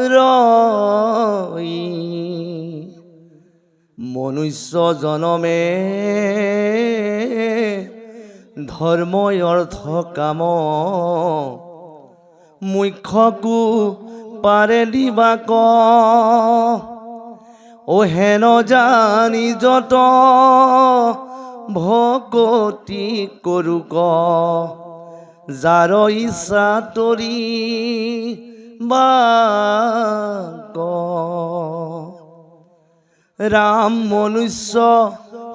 ৰই মনুষ্য জনমে ধৰ্ম অৰ্থ কাম মুখ্যকো পাৰে দিবা ক ও হেন জানি যত ভকতি কৰো ক যাৰ ইচ্ছা তৰি বা ক ৰাম মনুষ্য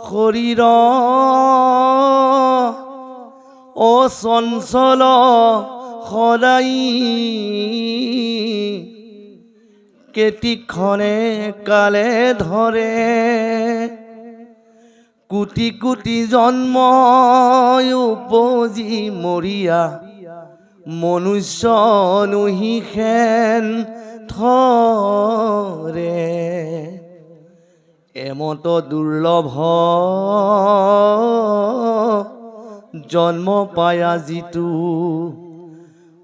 শৰীৰ অচঞ্চল সদায় কেতিক্ষণে কালে ধৰে কোটি কোটি জন্ম উপজি মৰিয়া মনুষ্য নুহিখেন থৰে এমত দুৰ্লভ জন্ম পায়া যিটো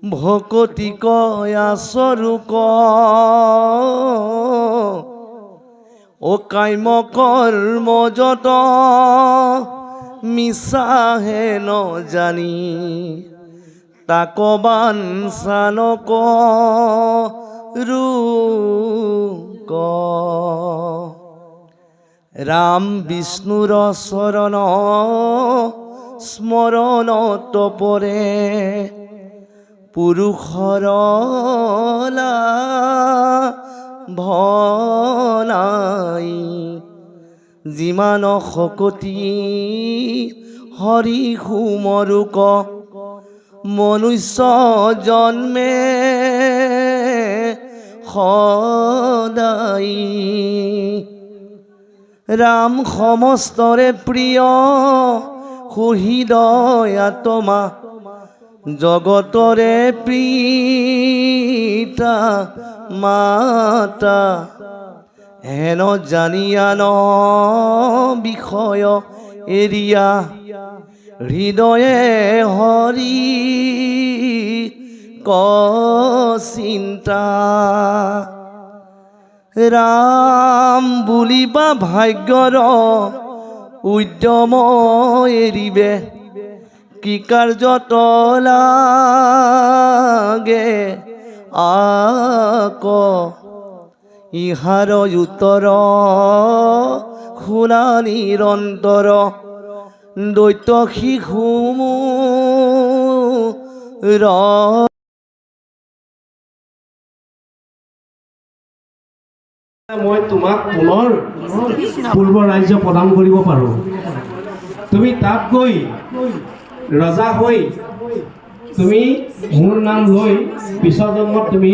ভকতি কয়া স্বৰূপ ও কাম্য কৰ্ম যত মিছাহে ন জানি তাক বাঞ্ছা নকৰো ক ৰাম বিষ্ণুৰ চৰণ স্মৰণত পৰে পুৰুষৰ লাভনাই যিমান শকতি হৰি সুমৰুক মনুষ্য জন্মে সদায় ৰাম সমস্তৰে প্ৰিয় সুহৃদয় আত্মা জগতৰে পিতা মাতা হেন জানিয়ান বিষয় এৰিয়া হৃদয়ে হৰি ক চিন্তা ৰাম বুলিবা ভাগ্যৰ উদ্যম এৰিবে কি কাৰ্যত লাগে আক ইহাৰ উত্তৰ শুনা নিৰন্তৰ দৈত্য শিশু মই তোমাক পুনৰ পূৰ্ব ৰাজ্য প্ৰদান কৰিব পাৰোঁ তুমি তাত গৈ ৰজা হৈ তুমি মোৰ নাম লৈ পিছৰ জন্মত তুমি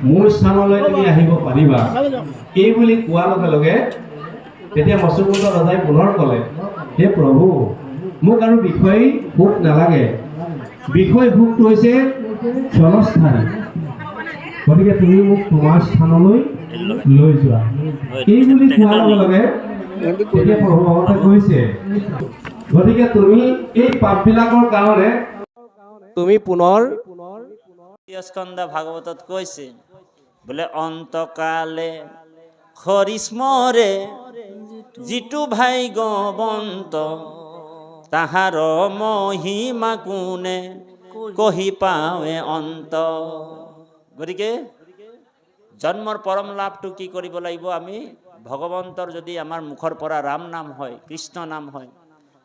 মোৰ স্থানলৈ তুমি আহিব পাৰিবা এই বুলি কোৱাৰ লগে লগে তেতিয়া মৎস্যকুণ্ড ৰজাই পুনৰ ক'লে হে প্ৰভু মোক আৰু বিষয় ভোগ নালাগে বিষয় ভোগটো হৈছে ক্ষণস্থায়ী গতিকে তুমি মোক তোমাৰ স্থানলৈ লৈ যোৱা এই বুলি কোৱাৰ লগে লগে তেতিয়া প্ৰভু ভগৱানে কৈছে গতিকে তুমি এই পাপবিলাকৰ কাৰণে তুমি পুনৰ স্কন্দ ভাগৱতত কৈছে বোলে অন্তকালে হৰিস্মৰে যিটো ভাগ্যৱন্ত তাহাৰ মহিমা কোনে কহি পাৱে অন্ত গতিকে জন্মৰ পৰম লাভটো কি কৰিব লাগিব আমি ভগৱন্তৰ যদি আমাৰ মুখৰ পৰা ৰাম নাম হয় কৃষ্ণ নাম হয়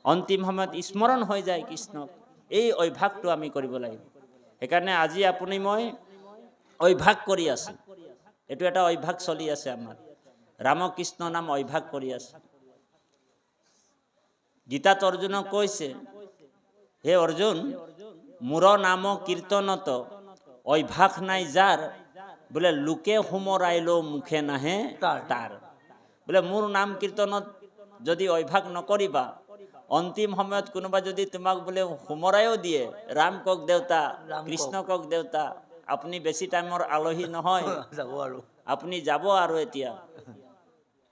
অন্তিম সময়ত স্মৰণ হৈ যায় কৃষ্ণক এই অভ্যাসটো আমি কৰিব লাগিব সেইকাৰণে আজি আপুনি মই অভ্যাস কৰি আছো এইটো এটা অভ্যাস চলি আছে আমাৰ ৰামকৃষ্ণ নাম অভ্যাস কৰি আছে গীতাত অৰ্জুনক কৈছে হে অৰ্জুন মোৰ নাম কীৰ্তনত অভ্যাস নাই যাৰ বোলে লোকে সোমৰাইলেও মুখে নাহে তাৰ বোলে মোৰ নাম কীৰ্তনত যদি অভ্যাস নকৰিবা অন্তিম সময়ত কোনোবা যদি তোমাক বোলে সোমৰাইও দিয়ে ৰাম কক দেউতা কৃষ্ণ কক দেউতা আপুনি বেছি টাইমৰ আলহী নহয় আপুনি যাব আৰু এতিয়া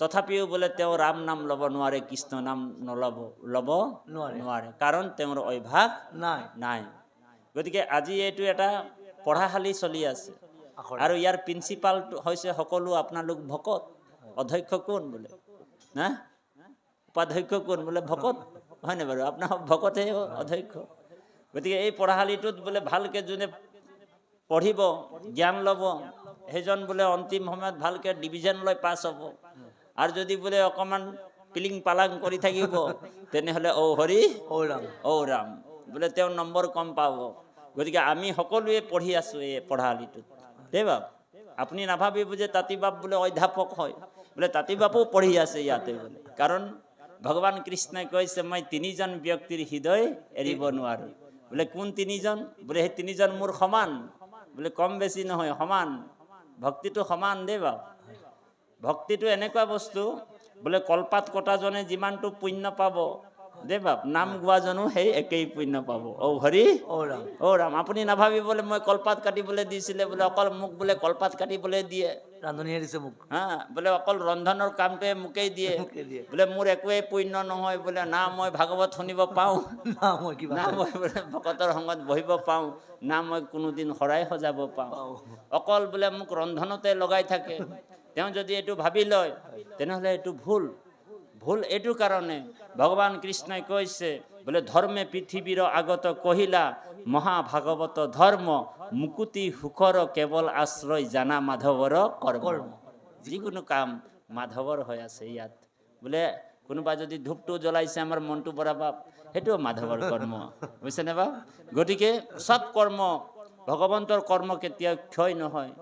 তথাপিও বোলে তেওঁ ৰাম নাম ল'ব নোৱাৰে কৃষ্ণ নাম ল'ব নোৱাৰে কাৰণ তেওঁৰ অভ্যাস নাই গতিকে আজি এইটো এটা পঢ়াশালী চলি আছে আৰু ইয়াৰ প্ৰিন্সিপাল হৈছে সকলো আপোনালোক ভকত। অধ্যক্ষ কোন বোলে, না উপাধ্যক্ষ কোন বোলে ভকত, হয়নে বাৰু? আপোনাৰ ভকতহে অধ্যক্ষ। গতিকে এই পঢ়াশালীটোত বোলে ভালকে যোনে পঢ়িব, জ্ঞান ল'ব, সেইজন বোলে অন্তিম সময়ত ভালকে ডিভিজন লৈ পাছ হ'ব। আৰু যদি বোলে অকণমান পিলিং পালাং কৰি থাকিব, তেনেহ'লে ঔ হৰি ঔ ৰাম বোলে তেওঁ নম্বৰ কম পাব। গতিকে আমি সকলোৱে পঢ়ি আছোঁ এই পঢ়াশালীটোত, দেই বাপ। আপুনি নাভাবিব যে তাঁতী বাপ বোলে অধ্যাপক হয়, বোলে তাঁতী বাপো পঢ়ি আছে ইয়াতে বোলে। কাৰণ ভগৱান কৃষ্ণই কৈছে, মই তিনিজন ব্যক্তিৰ হৃদয় এৰিব নোৱাৰোঁ। বোলে কোন তিনিজন? বোলে সেই তিনিজন মোৰ সমান, বোলে কম বেছি নহয়, সমান। ভক্তিটো সমান, দেই বাপ। ভক্তিটো এনেকুৱা বস্তু, বোলে কলপাত কটাজনে যিমানটো পুণ্য পাব, দেই বাপ, নাম গোৱাজনো সেই একেই পুণ্য পাব। ঔ হৰি ঔ ৰাম। আপুনি নাভাবিব বোলে মই কলপাত কাটিবলৈ দিছিলে, বোলে অকল মোক বোলে কলপাত কাটিবলৈ দিয়ে, ৰান্ধনীয়ে দিছে মোক। হা, বোলে অকল ৰন্ধনৰ কামটোৱে মোকেই দিয়ে, বোলে মোৰ একোৱেই পুণ্য নহয়, বোলে না মই ভাগৱত শুনিব পাওঁ, না মই বোলে ভকতৰ সংগত বহিব পাওঁ, না মই কোনোদিন শৰাই সজাব পাওঁ, অকল বোলে মোক ৰন্ধনতে লগাই থাকে। তেওঁ যদি এইটো ভাবি লয়, তেনেহ'লে এইটো ভুল। ভুল এইটো কাৰণে ভগৱান কৃষ্ণই কৈছে, বোলে ধৰ্মে পৃথিৱীৰ আগত কহিলা, মহাভাগৱত ধৰ্ম, মুকুতি সুখৰ কেৱল আশ্ৰয়, জানা মাধৱৰ কৰ্ম। যিকোনো কাম মাধৱৰ হৈ আছে ইয়াত। বোলে কোনোবা যদি ধূপটো জ্বলাইছে আমাৰ মনটো বৰা বাপ, সেইটোও মাধৱৰ কৰ্ম, বুজিছেনে বাপ? গতিকে চব কৰ্ম, ভগৱন্তৰ কৰ্ম কেতিয়াও ক্ষয় নহয়,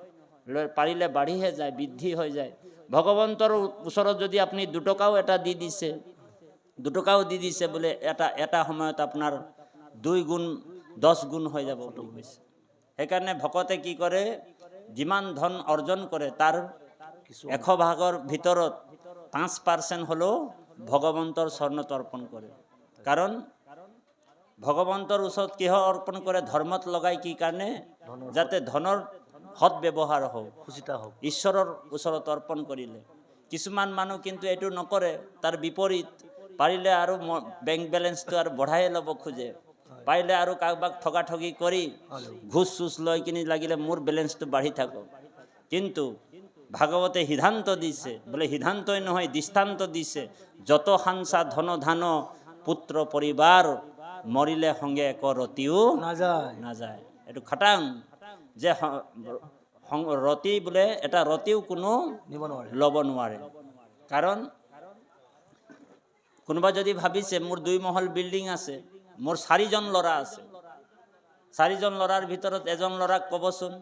পাৰিলে বাঢ়িহে যায়, বৃদ্ধি হৈ যায়। ভগৱন্তৰ ওচৰত যদি আপুনি দুটকাও এটা দি দিছে বোলে, এটা সময়ত আপোনাৰ 2 গুণ 10 গুণ হৈ যাব বুলি কৈছে। সেইকাৰণে ভকতে কি কৰে, যিমান ধন অৰ্জন কৰে তাৰ 100 ভাগৰ ভিতৰত 5% হ'লেও ভগৱন্তৰ চৰণত অৰ্পণ কৰে। কাৰণ ভগৱন্তৰ ওচৰত কিহ অৰ্পণ কৰে? ধৰ্মত লগাই। কি কাৰণে? যাতে ধনৰ সৎ ব্যৱহাৰ হওক, ঈশ্বৰৰ ওচৰত অৰ্পণ কৰিলে। কিছুমান মানুহ কিন্তু এইটো নকৰে, তাৰ বিপৰীত। পাৰিলে আৰু বেংক বেলেঞ্চটো আৰু বঢ়াই ল'ব খোজে, পাৰিলে আৰু কাৰোবাক ঠগাঠগি কৰি ঘুচ চুচ লৈ কিনি লাগিলে মোৰ বেলেঞ্চটো বাঢ়ি থাকক। কিন্তু ভাগৱতে সিদ্ধান্ত দিছে, বোলে সিদ্ধান্তই নহয় দৃষ্টান্ত দিছে, যত সাংসা ধন ধান পুত্ৰ পৰিবাৰ, মৰিলে সংগে এক ৰতিও নাযায়। এইটো খাটাং যে ৰতি বোলে এটা ৰতিও কোনো ল'ব নোৱাৰে। কাৰণ কোনোবা যদি ভাবিছে মোৰ 2 মহল বিল্ডিং আছে, মোৰ 4জন ল'ৰা আছে, 4জন ল'ৰাৰ ভিতৰত এজন ল'ৰাক ক'বচোন,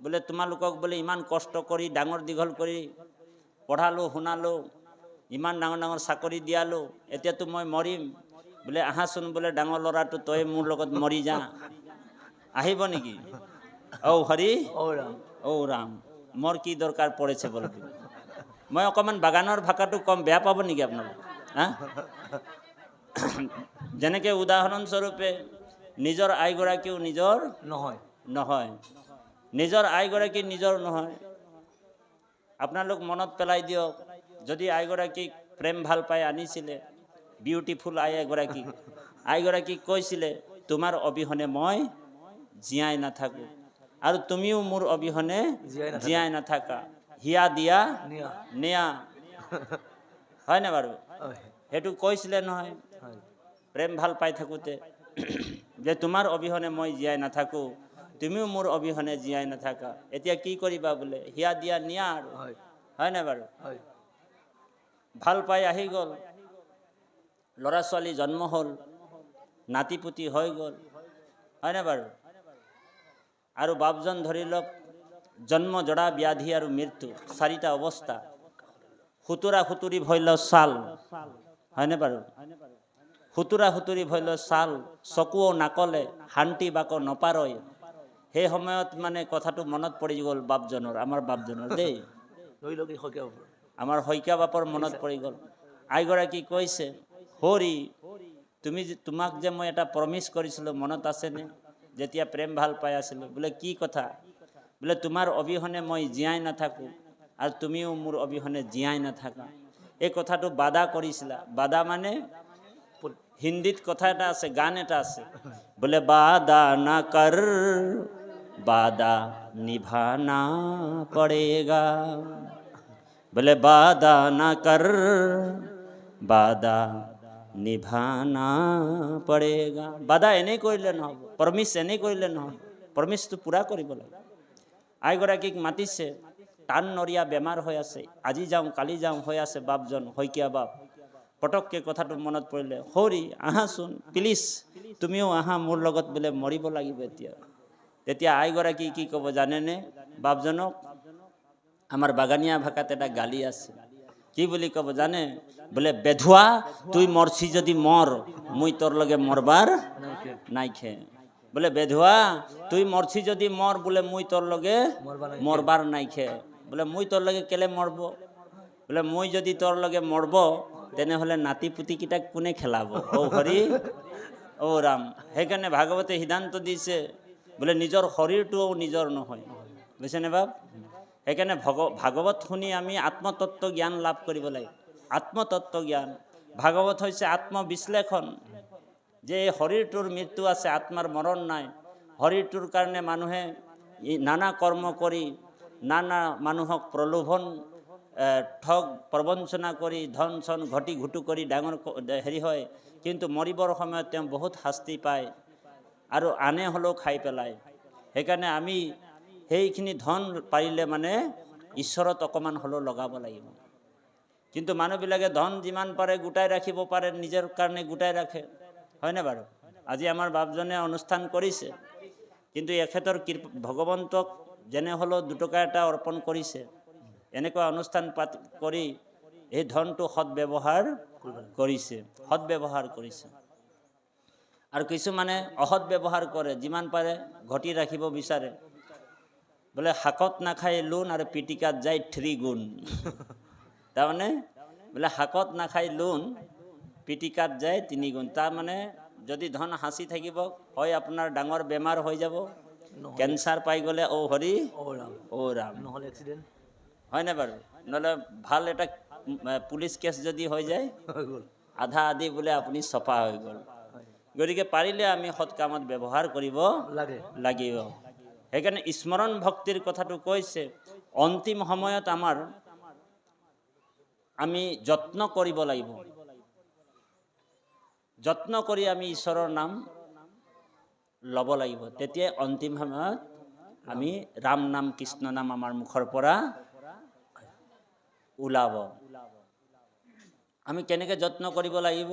বোলে তোমালোকক বোলে ইমান কষ্ট কৰি ডাঙৰ দীঘল কৰি পঢ়ালোঁ শুনালোঁ, ইমান ডাঙৰ ডাঙৰ চাকৰি দিয়ালোঁ, এতিয়াতো মই মৰিম, বোলে আহাচোন বোলে ডাঙৰ ল'ৰাটো তই মোৰ লগত মৰি যা, আহিব নেকি? ঔ হৰি ঔ ৰাম, মোৰ কি দৰকাৰ পড়েছে বলবি। মই অকণমান বাগানৰ ভাষাটো কম, বেয়া পাব নেকি আপোনালোক? হা, যেনেকৈ উদাহৰণস্বৰূপে নিজৰ আইগৰাকীও নিজৰ নহয়, নিজৰ আইগৰাকী নিজৰ নহয়। আপোনালোক মনত পেলাই দিয়ক, যদি আইগৰাকীক প্ৰেম ভাল পাই আনিছিলে, বিউটিফুল আইগৰাকীক কৈছিলে তোমাৰ অবিহনে মই জীয়াই নাথাকোঁ, আৰু তুমিও মোৰ অবিহনে জীয়াই নাথাকা, হিয়া দিয়া নিয়া, হয় না বাৰু? সেইটো কৈছিলে নহয় প্ৰেম ভাল পাই থাকোঁতে, যে তোমাৰ অবিহনে মই জীয়াই নাথাকোঁ, তুমিও মোৰ অবিহনে জীয়াই নাথাকা। এতিয়া কি কৰিবা বোলে? হিয়া দিয়া নিয়া আৰু, হয় না বাৰু? ভাল পাই আহি গ'ল, ল'ৰা ছোৱালী জন্ম হ'ল, নাতিপুতি হৈ গ'ল, হয় না বাৰু? আৰু বাপজন ধৰি লওক, জন্ম জৰা ব্যাধি আৰু মৃত্যু 4টা অৱস্থা, সুতুৰা সুতুৰি ভৈল ছাল, হয়নে বাৰু? সুতুৰা সুতুৰি ভৈল ছাল, চকুও নাকলে, শান্তি বাক নপাৰয়। সেই সময়ত মানে কথাটো মনত পৰি গ'ল বাপজনৰ, আমাৰ বাপজনৰ দেই, আমাৰ শইকীয়া বাপৰ মনত পৰি গ'ল। আইগৰাকী কৈছে, হৰি তোমাক যে মই এটা প্ৰমিছ কৰিছিলোঁ মনত আছেনে? যেতিয়া প্ৰেম ভাল পাই আছিলোঁ, বোলে কি কথা? বোলে তোমাৰ অবিহনে মই জীয়াই নাথাকোঁ, আৰু তুমিও মোৰ অবিহনে জীয়াই নাথাকা। এই কথাটো বাদা কৰিছিলা। বাদা মানে হিন্দীত কথা এটা আছে, গান এটা আছে, বোলে বাদা না কর वादा निभाना पड़ेगा बोले वादा ना कर वादा निभाना पड़ेगा वादा एने কৰিলে নহব প্ৰমিস এনে কৰিলে নহব প্ৰমিসটো পুৰা কৰিব লাগে আইগৰাকীক মাতিছে টান নৰিয়া বেমাৰ হৈ আছে আজি যাওঁ কালি যাওঁ হৈ আছে বাপজন হৈকিয়া বাপ পটককে কথাটো মনত পৰিলে হৰি আহাচোন প্লিজ তুমিও আহা মোৰ লগত বোলে মৰিব লাগিব এতিয়া তেতিয়া আইগৰাকী কি ক'ব জানেনে বাপজনক আমার বাগানিয়া ভাষাত এটা গালি আছে কি বুলি ক'ব জানে বোলে বেধুয়া তুই মরছি যদি মর মুই তোর লগে মরবার নাইখে বোলে বেধুয়া তুই মরছি যদি মর বলে মুই তোর লগে মরবার নাইখে বলে মুই তোর লগে কেলে মরব বলে মুই যদি তোর লগে মরব তেনেহলে নাতি পুতি কিটা কোনে খেলাব ও হরি ও রাম সেইকাৰণে ভাগৱতে সিদ্ধান্ত দিছে বোলে নিজৰ শৰীৰটোও নিজৰ নহয় বুজিছেনে বাপ সেইকাৰণে ভাগৱত শুনি আমি আত্মতত্ত্ব জ্ঞান লাভ কৰিব লাগে আত্মতত্ত্ব জ্ঞান ভাগৱত হৈছে আত্মবিশ্লেষণ যে শৰীৰটোৰ মৃত্যু আছে আত্মাৰ মৰণ নাই শৰীৰটোৰ কাৰণে মানুহে নানা কৰ্ম কৰি নানা মানুহক প্ৰলোভন ঠগ প্ৰবঞ্চনা কৰি ধন চন ঘটি ঘুটু কৰি ডাঙৰ হেৰি হয় কিন্তু মৰিবৰ সময়ত তেওঁ বহুত শাস্তি পায় আৰু আনে হ'লেও খাই পেলায় সেইকাৰণে আমি সেইখিনি ধন পাৰিলে মানে ঈশ্বৰত অকণমান হ'লেও লগাব লাগিব কিন্তু মানুহবিলাকে ধন যিমান পাৰে গোটাই ৰাখিব পাৰে নিজৰ কাৰণে গোটাই ৰাখে হয়নে বাৰু আজি আমাৰ বাপজনে অনুষ্ঠান কৰিছে কিন্তু এখেতৰ ভগৱন্তক যেনে হ'লেও দুটকা এটা অৰ্পণ কৰিছে এনেকুৱা অনুষ্ঠান কৰি এই ধনটো সৎব্যৱহাৰ কৰিছে আৰু কিছুমানে অসৎ ব্যৱহাৰ কৰে যিমান পাৰে ঘটি ৰাখিব বিচাৰে বোলে শাকত নাখায় লোন আৰু পিটিকাত যায় 3 গুণ তাৰমানে বোলে শাকত নাখায় লোন পিটিকাত যায় 3 গুণ তাৰমানে যদি ধন হাসি থাকিব হয় আপোনাৰ ডাঙৰ বেমাৰ হৈ যাব কেন্সাৰ পাই গ'লে ও হৰি ও ৰাম নহলে এক্সিডেন্ট হয় না বাৰু নহলে ভাল এটা পুলিশ কেস যদি হৈ যায় আধা আধি বোলে আপুনি সফা হৈ গ'ল গতিকে পাৰিলে আমি সৎ কামত ব্যৱহাৰ কৰিব লাগিব সেইকাৰণে স্মৰণ ভক্তিৰ কথাটো কৈছে অন্তিম সময়ত আমি যত্ন কৰিব লাগিব যত্ন কৰি আমি ঈশ্বৰৰ নাম ল'ব লাগিব তেতিয়া অন্তিম সময়ত আমি ৰাম নাম কৃষ্ণ নাম আমাৰ মুখৰ পৰা ওলাব আমি কেনেকৈ যত্ন কৰিব লাগিব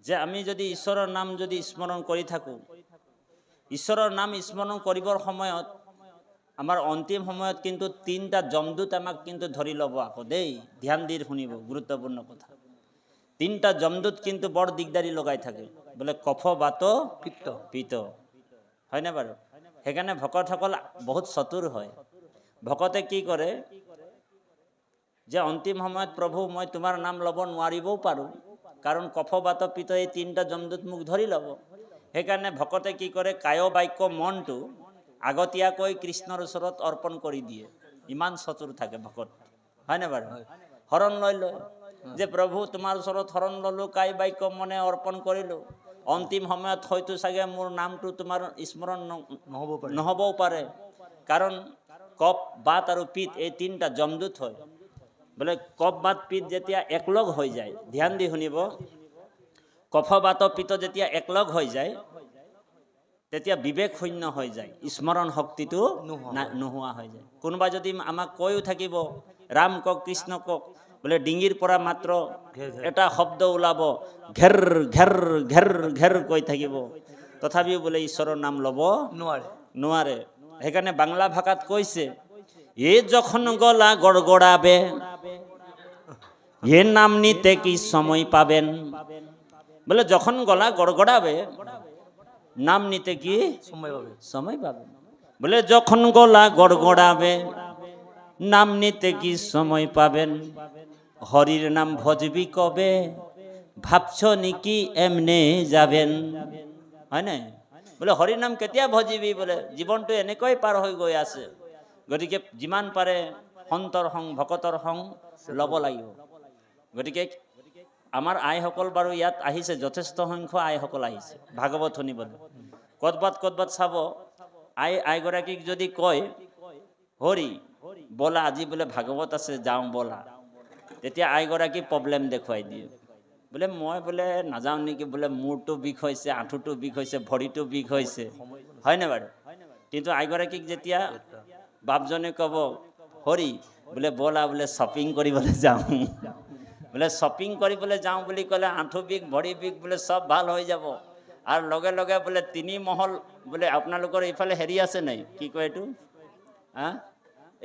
যে আমি যদি ঈশ্বৰৰ নাম যদি স্মৰণ কৰি থাকো ঈশ্বৰৰ নাম স্মৰণ কৰিবৰ সময়ত আমাৰ অন্তিম সময়ত কিন্তু 3টা যমদূত আমাক কিন্তু ধৰি ল'ব আকৌ দেই ধ্যান দি শুনিব গুৰুত্বপূৰ্ণ কথা 3টা যমদূত কিন্তু বৰ দিগদাৰি লগাই থাকে বোলে কফ বাত পিত্ত হয় না বাৰু সেইকাৰণে ভকতসকল বহুত চতুৰ হয় ভকতে কি কৰে যে অন্তিম সময়ত প্ৰভু মই তোমাৰ নাম ল'ব নোৱাৰিবও পাৰোঁ কাৰণ কফ বাত পিত্ত এই 3টা যমদূত মোক ধৰি ল'ব সেইকাৰণে ভকতে কি কৰে কায় বাক্য মনটো আগতীয়াকৈ কৃষ্ণৰ ওচৰত অৰ্পণ কৰি দিয়ে ইমান চতুৰ থাকে ভকত হয় না বাৰু হৰণ লৈ লয় যে প্ৰভু তোমাৰ ওচৰত হৰণ ললোঁ কায় বাক্য মনে অৰ্পণ কৰিলোঁ অন্তিম সময়ত হয়তো চাগে মোৰ নামটো তোমাৰ স্মৰণ নহবও পাৰে কাৰণ কফ বাত আৰু পিত্ত এই 3টা যমদূত হয় বোলে কফ বাত পিত্ত যেতিয়া একলগ হৈ যায় ধ্যান দি শুনিব কফ বাত পিত্ত যেতিয়া একলগ হৈ যায় তেতিয়া বিবেক শূন্য হৈ যায় স্মৰণ শক্তিটো নোহোৱা হৈ যায় কোনোবা যদি আমাক কৈও থাকিব ৰাম কক কৃষ্ণ কক বোলে ডিঙিৰ পৰা মাত্ৰ এটা শব্দ ওলাব ঘেৰ ঘেৰ ঘেৰ ঘেৰ কৈ থাকিব তথাপিও বোলে ঈশ্বৰৰ নাম ল'ব নোৱাৰে সেইকাৰণে বাংলা ভাষাত কৈছে এ যখন গলা গড়গড়াবে এ নাম নিতে কি সময় পাবেন বলে যখন গলা গড়গড়াবে নাম নিতে কি সময় পাবেন বলে যখন গলা গড়গড়াবে নাম নিতে কি সময় পাবেন হরির নাম ভজবি কবে ভাবছ নিকি এমনে যাবেন হয় না বলে হরির নাম কেতিয়া ভজিবি বলে জীৱনটো এনেকৈ পাৰ হৈ গৈ আছে গতিকে যিমান পাৰে সন্তৰ সং ভকতৰ সং ল'ব লাগিব গতিকে আমাৰ আইসকল বাৰু ইয়াত আহিছে যথেষ্ট সংখ্যক আইসকল আহিছে ভাগৱত শুনিবলৈ ক'ৰবাত চাব আইগৰাকীক যদি কয় হৰি ব'লা আজি বোলে ভাগৱত আছে যাওঁ ব'লা, তেতিয়া আইগৰাকী প্ৰব্লেম দেখুৱাই দিয়ে, বোলে মই বোলে নাযাওঁ নেকি, বোলে মূৰটো বিষ হৈছে, আঁঠুটো বিষ হৈছে, ভৰিটো বিষ হৈছে, হয়নে বাৰু? কিন্তু আইগৰাকীক যেতিয়া বাপজনে ক'ব হৰি বোলে ব'লা বোলে শ্বপিং কৰিবলৈ যাওঁ, বোলে শ্বপিং কৰিবলৈ যাওঁ বুলি ক'লে আঁঠু বিষ ভৰি বিষ বোলে চব ভাল হৈ যাব, আৰু লগে লগে বোলে 3 মহল বোলে আপোনালোকৰ এইফালে হেৰি আছে নাই, কি কয় এইটো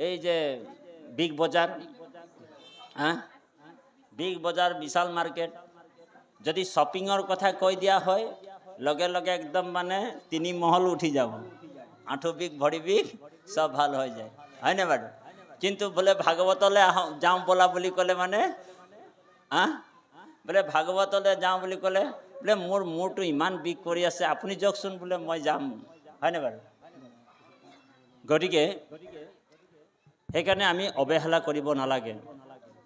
এই যে বিগ বজাৰ, বিগ বজাৰ বিশাল মাৰ্কেট, যদি শ্বপিঙৰ কথা কৈ দিয়া হয় লগে লগে একদম মানে 3 মহল উঠি যাব, আঁঠু বিষ ভৰি বিষ চব ভাল হৈ যায়, হয়নে বাৰু? কিন্তু বোলে ভাগৱতলৈ যাওঁ ব'লা বুলি ক'লে মানে বোলে ভাগৱতলৈ যাওঁ বুলি ক'লে বোলে মোৰ মূৰটো ইমান বিষ কৰি আছে, আপুনি যাওকচোন বোলে মই যাম, হয়নে বাৰু? গতিকে সেইকাৰণে আমি অৱহেলা কৰিব নালাগে।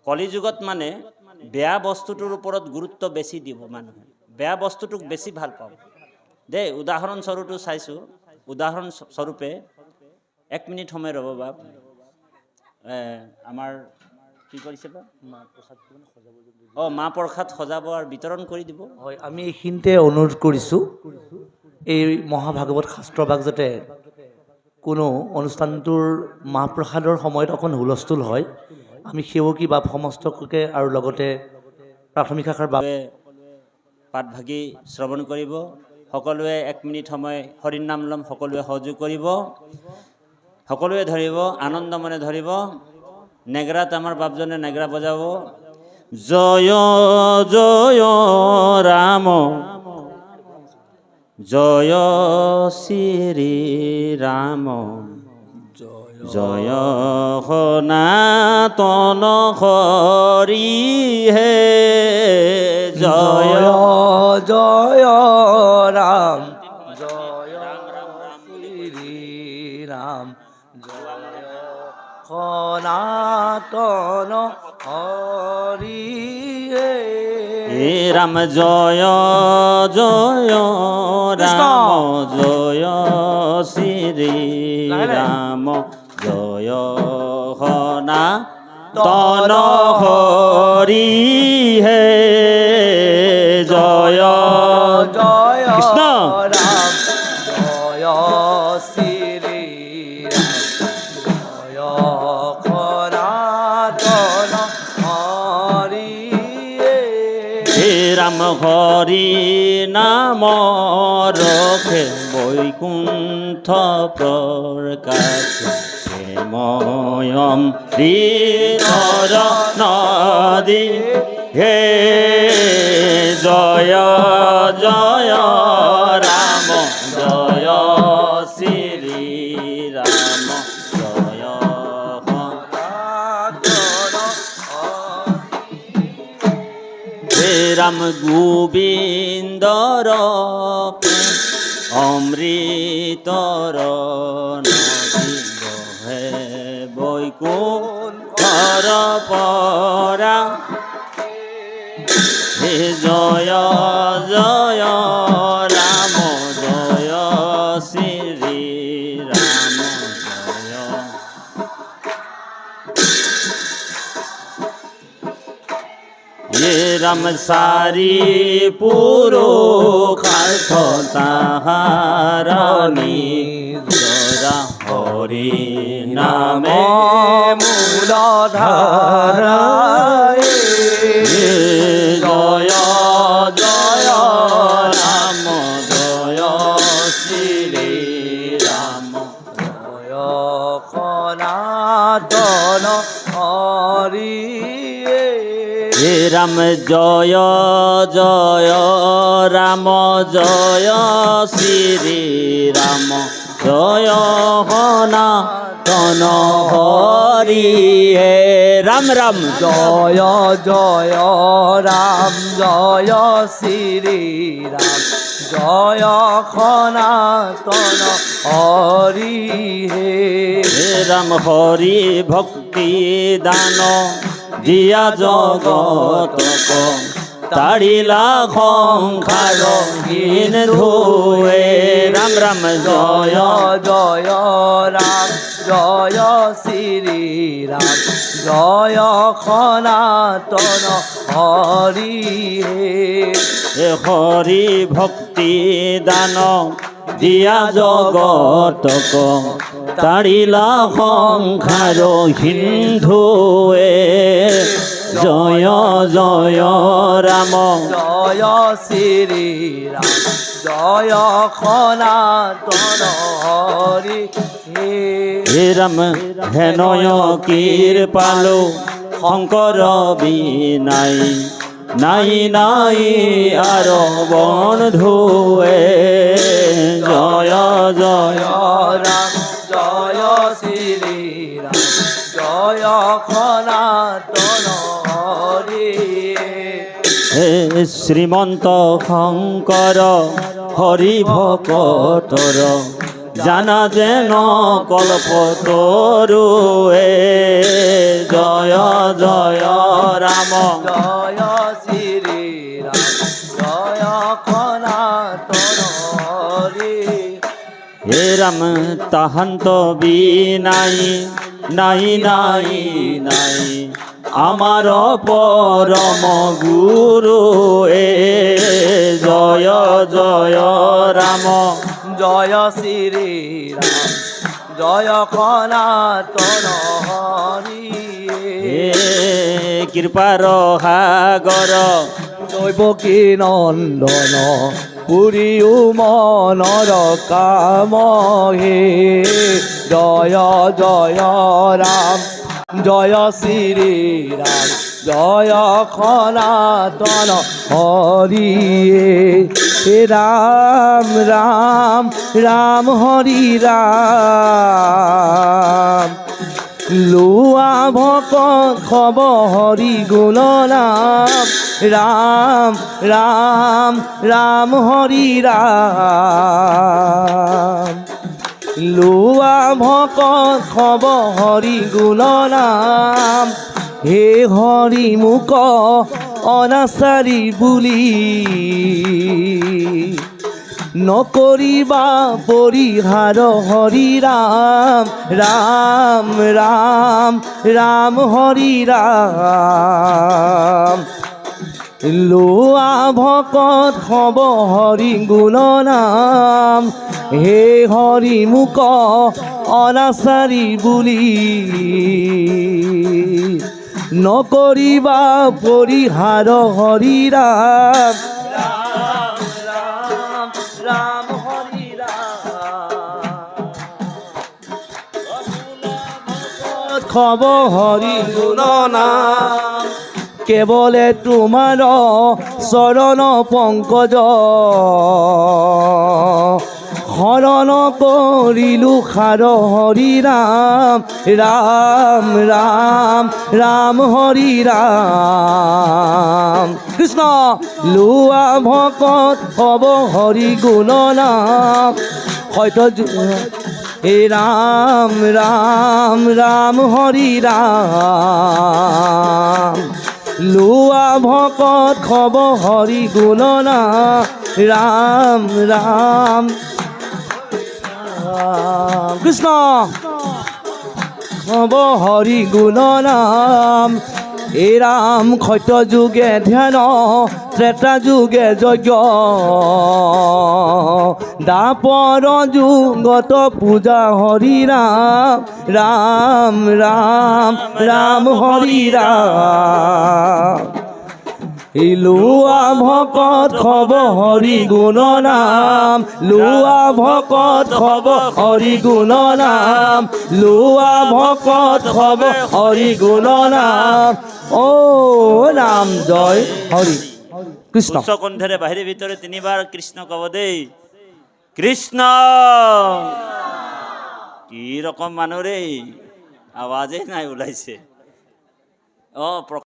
কলিযুগত মানে বেয়া বস্তুটোৰ ওপৰত গুৰুত্ব বেছি দিব মানুহে, বেয়া বস্তুটোক বেছি ভাল পাব দেই। উদাহৰণস্বৰূপটো চাইছোঁ, উদাহৰণস্বৰূপে 1 মিনিট সময় ৰ'ব বাপ, আমাৰ কি কৰিছে বা মাহ প্ৰসাদ সজাব আৰু বিতৰণ কৰি দিব। হয়, আমি এইখিনিতে অনুৰোধ কৰিছোঁ, এই মহাভাগৱত শাস্ত্ৰভাগ যাতে কোনো অনুষ্ঠানটোৰ মাহ প্ৰসাদৰ সময়ত অকণ হুলস্থুল হয়, আমি সেৱকী বাপ সমস্তকে আৰু লগতে প্ৰাথমিক শাখাৰ বাপ পাঠভাগী শ্ৰৱণ কৰিব, সকলোৱে 1 মিনিট সময় হৰিৰ নাম ল'ম, সকলোৱে সহযোগ কৰিব, সকলোৱে ধৰিব, আনন্দ মনে ধৰিব। নেগৰাত আমাৰ বাপজনে নেগৰা বজাব, জয় জয় ৰাম জয় শ্ৰী ৰাম জয় সনাতন হৰি হে, জয় জয় ৰাম জয় শ্ৰী ৰাম জয় সনাতন হৰি হে রাম জয় জয় রাম জয় শ্রী রাম জয় সনাতন হরি হে, জয় জয় কৃষ্ণ রাম জয় শ্রী রাম জয় সনাতন হরি রাম হরি নাম রখে বৈকুণ্ঠ প্রকাশ প্রেময়ম হৃদর নদী হে, জয় জয় রাম জয় শ্রী রাম জয় হে রাম গোবিন্দর অমৃতর নদী বহে বৈকুণ্ঠর পরা, হে জয় জয় রাম জয় শ্রী রাম জয়। ये राम सारी पुरुषार्थ ताहारानी जरा हरि नामे মূলধারা জয় জয় রাম জয় শ্রী রাম জয় সনাতন হরি হে রাম জয় জয় রাম জয় শ্রী রাম জয় সনাতন হরি হে, রাম রাম জয় জয় রাম জয় শ্রী রাম জয় সনাতন হরি হে, হে রাম হরি ভক্তি দান দিয়া জগতক তাৰিলা সংসাৰ হীন ধুৱে ৰাম ৰাম জয় জয় ৰাম জয় শ্ৰী ৰাম জয় সনাতন হৰি হে হৰি ভক্তি দান দিয়া জগতক তাৰিলা সংসাৰ সিন্ধুৱে জয় জয় ৰাম জয় শ্ৰী ৰাম জয় সনাতন হৰি হে ৰাম হেনয় কৃপালো শংকৰ বিনাই নাই নাই আৰ বন্ধুৱে জয় জয় ৰাম জয় শ্ৰী ৰাম জয় সনাতন হৰি হে শ্ৰীমন্ত শংকৰ হৰি ভকতৰ জানা যেন কল্পতৰুৱে জয় জয় ৰাম জয় শ্ৰী ৰাম জয় সনাতন হৰি হে ৰাম তাহান্ত বিনাই নাই নাই নাই আমার পরম গুরু জয় জয় রাম জয় শ্রী রাম জয় সনাতন হরি হে কৃপার সাগর দৈবকী নন্দন পুৰীও মনৰ কাম হে জয় জয় ৰাম জয় শ্ৰী ৰাম জয় সনাতন হৰি হে ৰাম ৰাম ৰাম হৰি ৰাম লোৱা ভকত খব হৰি গুণ নাম ৰাম ৰাম ৰাম হৰি ৰাম লোৱা ভকত খব হৰি গুণ নাম হে হৰি মোক অনাচাৰী বুলি নকৰিবা পৰিহাৰ হৰি ৰাম ৰাম ৰাম ৰাম হৰি ৰাম লোৱা ভকত হব হৰি গুণ নাম হে হৰি মোক অনাচাৰী বুলি নকৰিবা পৰিহাৰ হৰি ৰাম ৰাম ৰাম হৰি ৰাম খব হৰি গুণ নাম কেৱলে তোমাৰ চৰণ পংকজ শৰণ কৰিলো সাৰ হৰি ৰাম ৰাম ৰাম ৰাম হৰি ৰাম কৃষ্ণ লোৱা ভকত হব হৰি গুণ নাম সত্য হে ৰাম ৰাম ৰাম হৰি ৰাম লোৱা ভকত খব হৰি গুণ নাম ৰাম ৰাম কৃষ্ণ খব হৰি গুণ নাম হে ৰাম সত্য যুগে ধ্যান ত্ৰেতা যুগে যজ্ঞ দাপৰ যুগত পূজা হৰি ৰাম ৰাম ৰাম ৰাম হৰি ৰাম লোৱা ভকত খব হৰি গুণ নাম লোৱা ভকত খব হৰি গুণ নাম লোৱা ভকত খব হৰি গুণ নাম ও নাম জয় হৰি কৃষ্ণ উচ্চ কণ্ঠেৰে বাহিৰে ভিতৰে তিনিবাৰ কৃষ্ণ কব দেই কৃষ্ণ কি ৰকম মানুহ ৰে আৱাজেই নাই ওলাইছে